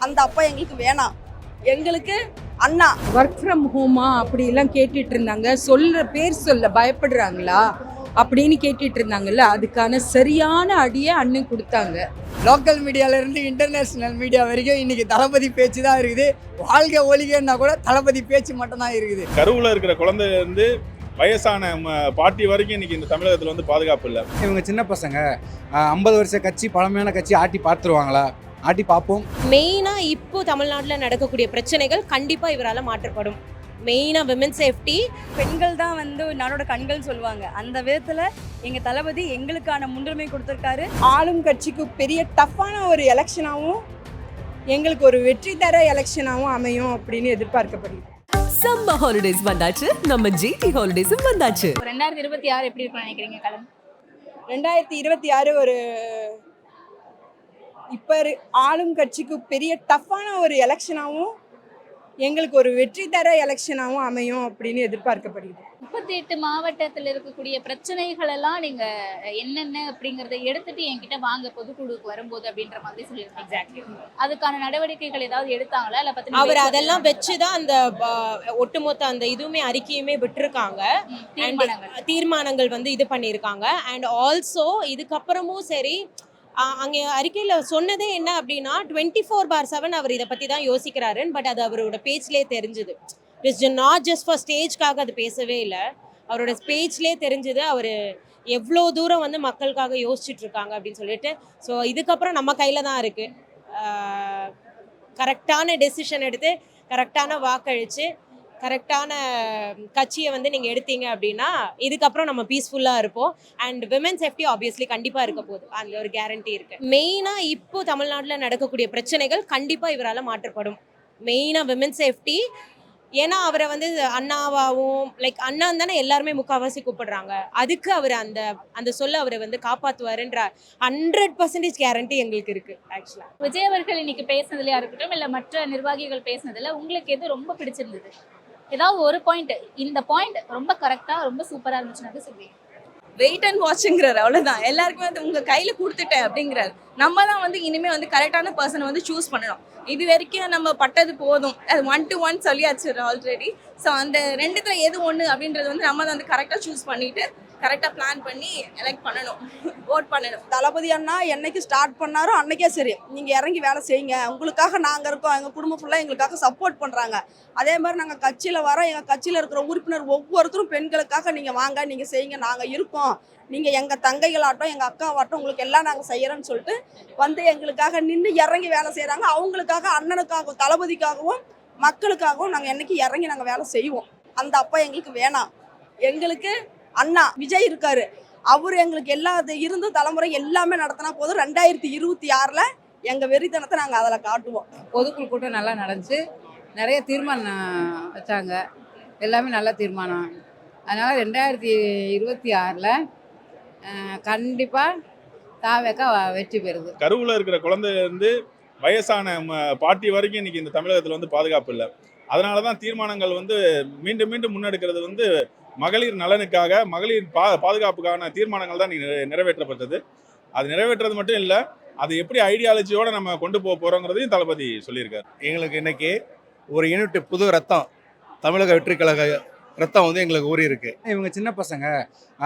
அந்த அப்பா எங்களுக்கு வேணாம். எங்களுக்கு அண்ணா. ஒர்க் ஃப்ரம் ஹோமா அப்படிலாம் கேட்டுட்டு இருந்தாங்க. பேர் சொல்ல பயப்படுறாங்களா அப்படின்னு கேட்டுட்டு இருந்தாங்கல்ல, அதுக்கான சரியான அடியை அண்ணன் கொடுத்தாங்க. லோக்கல் மீடியாவிலேருந்து இன்டர்நேஷ்னல் மீடியா வரைக்கும் இன்னைக்கு தளபதி பேச்சு தான் இருக்குது. வாழ்க்கை ஒழிகன்னா கூட தளபதி பேச்சு மட்டும்தான் இருக்குது. கருவில் இருக்கிற குழந்தையிலேருந்து வயசான பாட்டி வரைக்கும் இன்னைக்கு இந்த தமிழகத்தில் வந்து பாதுகாப்பு இல்லை. இவங்க சின்ன பசங்க 50 வருஷ கட்சி, பழமையான கட்சி ஆட்டி பார்த்துருவாங்களா? ஆட்டி பார்ப்போம். மெயினாக இப்போ தமிழ்நாட்டில் நடக்கக்கூடிய பிரச்சனைகள் கண்டிப்பாக இவரால் மாற்றப்படும். மெயினாக விமன் சேஃப்டி. பெண்கள் தான் வந்து நாடோட கண்கள் சொல்லுவாங்க. அந்த விதத்தில் எங்கள் தளபதி எங்களுக்கான முன்னுரிமை கொடுத்துருக்காரு. ஆளும் கட்சிக்கு பெரிய டஃப்பான ஒரு எலெக்ஷனாகவும் எங்களுக்கு ஒரு வெற்றி தர எலெக்ஷனாகவும் அமையும் அப்படின்னு எதிர்பார்க்கப்படுது. சம்மர் ஹாலிடேஸ் வந்தாச்சு, நம்ம ஜிடி ஹாலிடேஸும் வந்தாச்சு. 2026 எப்படி இருக்கும்னு நினைக்கிறீங்க கலம்? 2026 ஒரு இப்போ ஆளும் கட்சிக்கு பெரிய டஃப்பான ஒரு எலெக்ஷனாகவும் எங்களுக்கு ஒரு வெற்றி தர எலெக்ஷனாகவும் அமையும் அப்படின்னு எதிர்பார்க்கப்படுது. 38 மாவட்டத்தில் இருக்கக்கூடிய பிரச்சனைகள் எல்லாம் நீங்க என்னென்ன அப்படிங்கறத எடுத்துட்டு என்கிட்ட வாங்க பொதுக்குழுக்கு வரும்போது அப்படின்ற மாதிரி சொல்லியிருக்காங்க. எக்ஸாக்ட்லி. அதுக்கான நடவடிக்கைகள் ஏதாவது எடுத்தாங்களா? இல்ல பத்தி அவர் அதெல்லாம் வச்சுதான் அந்த ஒட்டுமொத்த அந்த இதுவுமே அறிக்கையுமே விட்டுருக்காங்க. தீர்மானங்கள் வந்து இது பண்ணியிருக்காங்க. அண்ட் ஆல்சோ இதுக்கப்புறமும் சரி, அங்கே அறிக்கையில் சொன்னதே என்ன அப்படின்னா 24/7 அவர் இதை பற்றி தான் யோசிக்கிறாருன்னு. பட் அது அவரோட பேச்சிலே தெரிஞ்சுது. இட்ஸ் நாட் ஜஸ்ட் ஃபார் ஸ்டேஜ்க்காக அது பேசவே இல்லை. அவரோட பேச்சிலே தெரிஞ்சுது அவர் எவ்வளோ தூரம் வந்து மக்களுக்காக யோசிச்சுட்டு இருக்காங்க அப்படின்னு சொல்லிட்டு. ஸோ இதுக்கப்புறம் நம்ம கையில் தான் இருக்குது. கரெக்டான டெசிஷன் எடுத்து கரெக்டான வாக்களித்து கரெக்டான கட்சியை வந்து நீங்கள் எடுத்தீங்க அப்படின்னா இதுக்கப்புறம் நம்ம பீஸ்ஃபுல்லாக இருப்போம். அண்ட் விமன் சேஃப்டி ஆப்வியஸ்லி கண்டிப்பாக இருக்க போகுது. அதில் ஒரு கேரண்டி இருக்குது. மெயினாக இப்போ தமிழ்நாட்டில் நடக்கக்கூடிய பிரச்சனைகள் கண்டிப்பாக இவரால் மாற்றப்படும். மெயினாக விமன் சேஃப்டி. ஏன்னா அவரை வந்து அண்ணாவாகவும் அண்ணான்னு தானே எல்லாருமே முக்கால்வாசி கூப்பிடுறாங்க. அதுக்கு அவர் அந்த சொல்ல அவரை வந்து காப்பாற்றுவாருன்ற 100% கேரண்டி எங்களுக்கு இருக்குது. ஆக்சுவலாக விஜய் அவர்கள் இன்னைக்கு பேசுனதுலையா இருக்கட்டும், இல்லை மற்ற நிர்வாகிகள் பேசுனதுல உங்களுக்கு எது ரொம்ப பிடிச்சிருந்தது? ஏதாவது ஒரு பாயிண்ட், இந்த பாயிண்ட் ரொம்ப கரெக்டா ரொம்ப சூப்பரா இருந்துச்சுன்னா சொல்லுவீங்க? வெயிட் அண்ட் வாட்சுங்கிறாரு. அவ்வளோதான். எல்லாருக்குமே வந்து உங்கள் கையில் கொடுத்துட்டேன் அப்படிங்கிறாரு. நம்ம தான் வந்து இனிமேல் வந்து கரெக்டான பர்சனை வந்து சூஸ் பண்ணணும். இது வரைக்கும் நம்ம பட்டது போதும். அது 1 to 1 சொல்லியாச்சு ஆல்ரெடி. ஸோ அந்த ரெண்டுத்துல எது ஒன்று அப்படின்றது வந்து நம்ம தான் வந்து கரெக்டாக சூஸ் பண்ணிட்டு கரெக்டாக பிளான் பண்ணி எலெக்ட் பண்ணணும், ஓட் பண்ணணும். தளபதி அண்ணா என்னைக்கு ஸ்டார்ட் பண்ணாரோ அன்னைக்கே சரி, நீங்கள் இறங்கி வேலை செய்யுங்க, உங்களுக்காக நாங்கள் இருக்கோம், எங்கள் குடும்பம் ஃபுல்லாக எங்களுக்காக சப்போர்ட் பண்ணுறாங்க. அதே மாதிரி நாங்கள் கட்சியில் வரோம். எங்கள் கட்சியில் இருக்கிற உறுப்பினர் ஒவ்வொருத்தரும் பெண்களுக்காக நீங்கள் வாங்க, நீங்கள் செய்யுங்க, நாங்கள் இருக்கோம், நீங்கள் எங்கள் தங்கைகளாட்டம் எங்கள் அக்காவாட்டம் உங்களுக்கு எல்லாம் நாங்கள் செய்கிறோன்னு சொல்லிட்டு வந்து எங்களுக்காக நின்று இறங்கி வேலை செய்கிறாங்க. அவங்களுக்காக, அண்ணனுக்காகவும், தளபதிக்காகவும், மக்களுக்காகவும் நாங்கள் என்னைக்கு இறங்கி நாங்கள் வேலை செய்வோம். அந்த அப்பா எங்களுக்கு வேணாம். எங்களுக்கு அண்ணா விஜய் இருக்காரு. அவர் எங்களுக்கு எல்லா இருந்து தலைமுறை எல்லாமே நடத்தினா போதும். 2026 எங்கள் வெறித்தனத்தை நாங்கள் அதில் காட்டுவோம். பொதுக்குழு கூட்டம் நல்லா நடந்துச்சு. நிறைய தீர்மானம் வச்சாங்க. எல்லாமே நல்ல தீர்மானம். அதனால் 2026 கண்டிப்பாக தாவேக்கா வெற்றி பெறுது. கருவில் இருக்கிற குழந்தையிலேருந்து வயசான பாட்டி வரைக்கும் இன்னைக்கு இந்த தமிழகத்தில் வந்து பாதுகாப்பு இல்லை. அதனால தான் தீர்மானங்கள் வந்து மீண்டும் மீண்டும் முன்னெடுக்கிறது வந்து மகளிர் நலனுக்காக, மகளிர் பாதுகாப்புக்கான தீர்மானங்கள் தான் நிறைவேற்றப்பட்டது. அது நிறைவேற்றது மட்டும் இல்லை, அது எப்படி ஐடியாலஜியோட நம்ம கொண்டு போக போகிறோங்கிறதையும் தளபதி சொல்லியிருக்காரு. எங்களுக்கு இன்னைக்கு ஒரு யூனிட் புது ரத்தம், தமிழக வெற்றி கழக ரத்தம் வந்து எங்களுக்கு ஊறி இருக்கு. இவங்க சின்ன பசங்க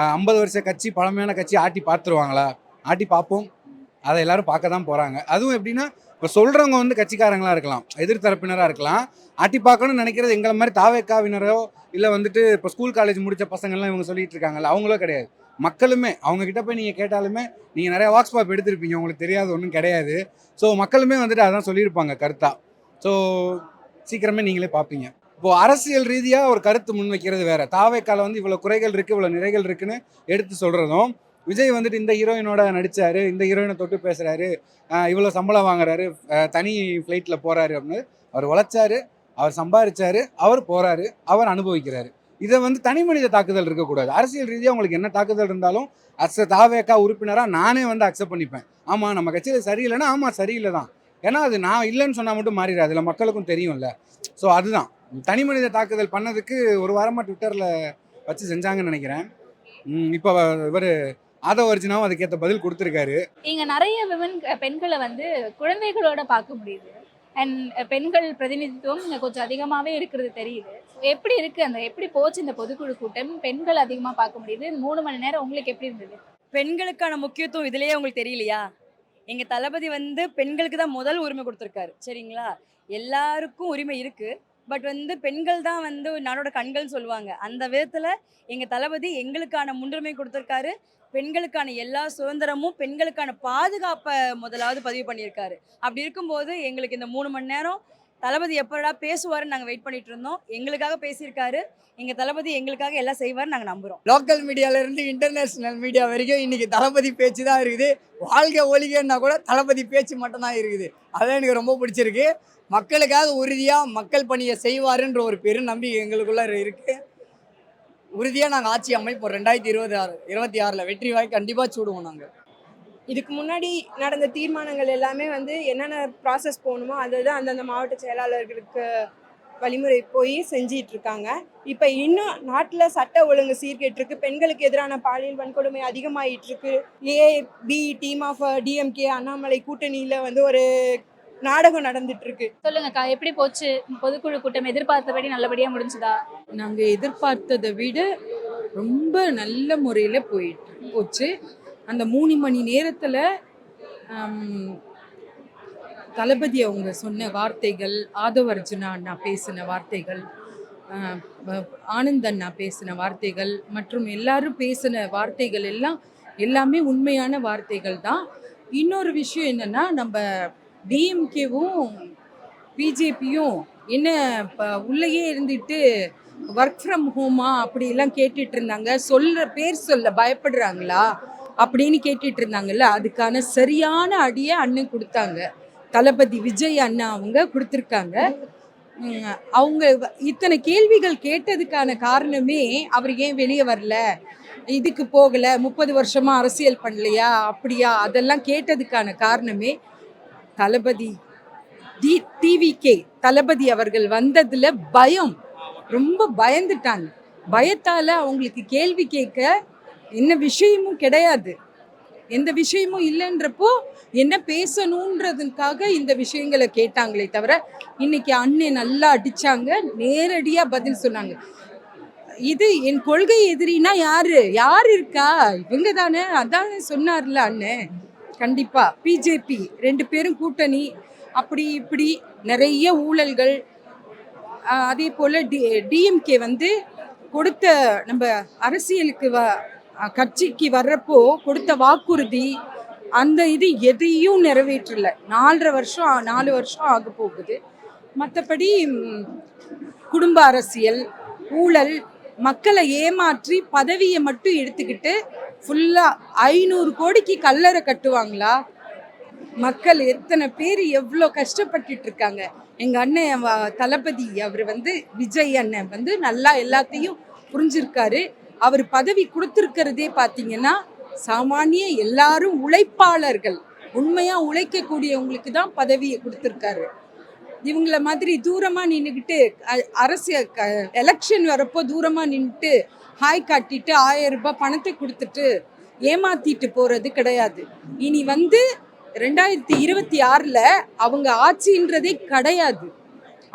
50 வருஷ கட்சி, பழமையான கட்சி ஆட்டி பார்த்துருவாங்களா? ஆட்டி பார்ப்போம். அதை எல்லாரும் பார்க்க தான் போகிறாங்க. அதுவும் எப்படின்னா, இப்போ சொல்கிறவங்க வந்து கட்சிக்காரங்களாக இருக்கலாம், எதிர்த்தரப்பினராக இருக்கலாம். ஆட்டி பார்க்கணும்னு நினைக்கிறது எங்களை மாதிரி தாவேக்காவினரோ இல்லை வந்துட்டு இப்போ ஸ்கூல் காலேஜ் முடித்த பசங்கள்லாம் இவங்க சொல்லிட்டு இருக்காங்கல்ல, அவங்களும் கிடையாது. மக்களுமே அவங்கக்கிட்ட போய் நீங்கள் கேட்டாலுமே, நீங்கள் நிறையா வாக்ஸ் பாப் எடுத்திருப்பீங்க, உங்களுக்கு தெரியாது ஒன்றும் கிடையாது. ஸோ மக்களுமே வந்துட்டு அதான் சொல்லியிருப்பாங்க கருத்தாக. ஸோ சீக்கிரமே நீங்களே பார்ப்பீங்க. இப்போது அரசியல் ரீதியாக ஒரு கருத்து முன்வைக்கிறது வேறு. தாவேக்கால வந்து இவ்வளோ குறைகள் இருக்குது, இவ்வளோ நிறைகள் இருக்குன்னு எடுத்து சொல்கிறதும், விஜய் வந்துட்டு இந்த ஹீரோயினோட நடித்தார், இந்த ஹீரோயினை தொட்டு பேசுகிறாரு, இவ்வளோ சம்பளம் வாங்குறாரு, தனி ஃப்ளைட்டில் போகிறாரு அப்படின்னு. அவர் உழைச்சாரு, அவர் சம்பாதிச்சாரு, அவர் போகிறாரு, அவர் அனுபவிக்கிறாரு. இதை வந்து தனி மனித தாக்குதல் இருக்கக்கூடாது. அரசியல் ரீதியாக உங்களுக்கு என்ன தாக்குதல் இருந்தாலும் தாவேக்கா உறுப்பினராக நானே வந்து அக்செப்ட் பண்ணிப்பேன். ஆமாம், நம்ம கட்சியில் சரியில்லைன்னா ஆமாம் சரியில்லை தான். ஏன்னா அது நான் இல்லைன்னு சொன்னால் மட்டும் மாறிடாது, அதில் மக்களுக்கும் தெரியும்ல. ஸோ அதுதான் தனி மனித தாக்குதல் பண்ணதுக்கு ஒரு வாரமாக ட்விட்டரில் வச்சு செஞ்சாங்கன்னு நினைக்கிறேன். இப்போ இவர் ஆதவ அர்ஜுனாவும் அதுக்கேற்ற பதில் கொடுத்துருக்காரு. இங்கே நிறைய பெண்களை வந்து குழந்தைகளோட பார்க்க முடியுது. அண்ட் பெண்கள் பிரதிநிதித்துவம் இங்கே கொஞ்சம் அதிகமாகவே இருக்கிறது தெரியுது. எப்படி இருக்குது எப்படி போச்சு இந்த பொதுக்குழு கூட்டம்? பெண்கள் அதிகமாக பார்க்க முடியுது. 3 மணி நேரம் உங்களுக்கு எப்படி இருந்தது? பெண்களுக்கான முக்கியத்துவம் இதுலயே உங்களுக்கு தெரியலையா? எங்க தளபதி வந்து பெண்களுக்கு தான் முதல் உரிமை கொடுத்துருக்காரு. சரிங்களா? எல்லாருக்கும் உரிமை இருக்கு. பட் வந்து பெண்கள் தான் வந்து நாடோட கண்கள்னு சொல்லுவாங்க. அந்த விதத்துல எங்க தளபதி எங்களுக்கான முன்னுரிமை கொடுத்துருக்காரு. பெண்களுக்கான எல்லா சுதந்திரமும், பெண்களுக்கான பாதுகாப்பை முதலாவது பதிவு பண்ணியிருக்காரு. அப்படி இருக்கும்போது எங்களுக்கு இந்த 3 மணி நேரம் தளபதி எப்படா பேசுவாருன்னு நாங்கள் வெயிட் பண்ணிட்டு இருந்தோம். எங்களுக்காக பேசியிருக்காரு. எங்க தளபதி எங்களுக்காக எல்லாம் செய்வார் நாங்கள் நம்புறோம். லோக்கல் மீடியாவிலேருந்து இன்டர்நேஷ்னல் மீடியா வரைக்கும் இன்னைக்கு தளபதி பேச்சு தான் இருக்குது. வாழ்க ஒழிகன்னா கூட தளபதி பேச்சு மட்டும்தான் இருக்குது. அதான் எனக்கு ரொம்ப பிடிச்சிருக்கு. மக்களுக்காக உறுதியாக மக்கள் பணியை செய்வாருன்ற ஒரு பெரும் நம்பிக்கை எங்களுக்குள்ள இருக்குது. உறுதியாக நாங்கள் ஆட்சி அமைப்போம். 2026 வெற்றி வாய் கண்டிப்பாக சூடுவோம். நாங்கள் இதுக்கு முன்னாடி நடந்த தீர்மானங்கள் எல்லாமே வந்து என்னென்ன ப்ராசஸ் போகணுமோ அதை தான் அந்தந்த மாவட்ட செயலாளர்களுக்கு வழிமுறை போய் செஞ்சிட்டு இருக்காங்க. இப்போ இன்னும் நாட்டில் சட்ட ஒழுங்கு சீர்கேட்டிருக்கு. பெண்களுக்கு எதிரான பாலியல் வன்கொடுமை அதிகமாகிட்டு இருக்கு. A B team of DMK Annamalai கூட்டணியில் வந்து ஒரு நாடகம் நடந்துட்டு இருக்கு. சொல்லுங்கக்கா, எப்படி போச்சு பொதுக்குழு கூட்டம்? எதிர்பார்த்தபடி நல்லபடியாக முடிஞ்சுதா? நாங்கள் எதிர்பார்த்ததை விட ரொம்ப நல்ல முறையில் போச்சு. அந்த 3 மணி நேரத்தில் தளபதி அவங்க சொன்ன வார்த்தைகள், ஆதவ அர்ஜுனா அண்ணா பேசின வார்த்தைகள், ஆனந்த் அண்ணா பேசின வார்த்தைகள் மற்றும் எல்லாரும் பேசின வார்த்தைகள் எல்லாமே உண்மையான வார்த்தைகள் தான். இன்னொரு விஷயம் என்னென்னா, நம்ம டிஎம்கேவும் பிஜேபியும் என்ன உள்ளேயே இருந்துட்டு ஒர்க் ஃப்ரம் ஹோமா அப்படிலாம் கேட்டுட்டு இருந்தாங்க. பேர் சொல்ல பயப்படுறாங்களா அப்படின்னு கேட்டுட்டு இருந்தாங்கல்ல, அதுக்கான சரியான அடியை அண்ணன் கொடுத்தாங்க. தளபதி விஜய் அண்ணா அவங்க கொடுத்துருக்காங்க. அவங்க இத்தனை கேள்விகள் கேட்டதுக்கான காரணமே அவர் ஏன் வெளியே வரல, இதுக்கு போகலை, 30 வருஷமா அரசியல் பண்ணலையா, அப்படியா, அதெல்லாம் கேட்டதுக்கான காரணமே தளபதி டிவிகே தளபதி அவர்கள் வந்ததுல பயம், ரொம்ப பயந்துட்டாங்க. பயத்தால அவங்களுக்கு கேள்வி கேட்க என்ன விஷயமும் கிடையாது, எந்த விஷயமும் இல்லைன்றப்போ என்ன பேசணுன்றதுக்காக இந்த விஷயங்களை கேட்டாங்களே தவிர, இன்னைக்கு அண்ணன் நல்லா அடிச்சாங்க, நேரடியா பதில் சொன்னாங்க. இது என் கொள்கை எதிரினா யார் இருக்கா, இவங்க தானே, அதானே சொன்னார்ல அண்ணன். கண்டிப்பா பிஜேபி 2 பேரும் கூட்டணி, அப்படி இப்படி நிறைய ஊழல்கள். அதே போல டிஎம்கே வந்து கொடுத்த நம்ம அரசியலுக்கு கட்சிக்கு வர்றப்போ கொடுத்த வாக்குறுதி, அந்த இது எதையும் நிறைவேற்றல. 4 வருஷம் ஆக போகுது. மற்றபடி குடும்ப அரசியல், ஊழல், மக்களை ஏமாற்றி பதவியை மட்டும் எடுத்துக்கிட்டு ஃபுல்லாக 500 கோடிக்கு கல்லறை கட்டுவாங்களா? மக்கள் எத்தனை பேர் எவ்வளோ கஷ்டப்பட்டுட்டு இருக்காங்க. எங்கள் அண்ணன் தளபதி அவர் வந்து விஜய் அண்ணன் வந்து நல்லா எல்லாத்தையும் புரிஞ்சிருக்காரு. அவர் பதவி கொடுத்துருக்கிறதே பார்த்தீங்கன்னா சாமானிய எல்லாரும் உழைப்பாளர்கள், உண்மையாக உழைக்கக்கூடியவங்களுக்கு தான் பதவியை கொடுத்துருக்காரு. இவங்கள மாதிரி தூரமாக நின்றுக்கிட்டு அரசியல் எலெக்ஷன் வரப்போ தூரமாக நின்றுட்டு ஹாய் காட்டிட்டு 1000 ரூபாய் பணத்தை கொடுத்துட்டு ஏமாத்திட்டு போகிறது கிடையாது. இனி வந்து 2026 அவங்க ஆட்சின்றதே கிடையாது.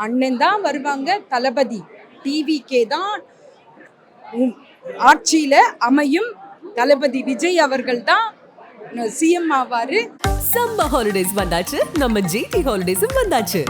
அண்ணன் தான் வருவாங்க, தளபதி டிவிகே தான் ஆட்சியில அமையும். தளபதி விஜய் அவர்கள் தான் சிஎம் ஆவாரு. சம்மர் ஹாலிடேஸ் வந்தாச்சு, நம்ம ஜிடி ஹாலிடேஸும் வந்தாச்சு.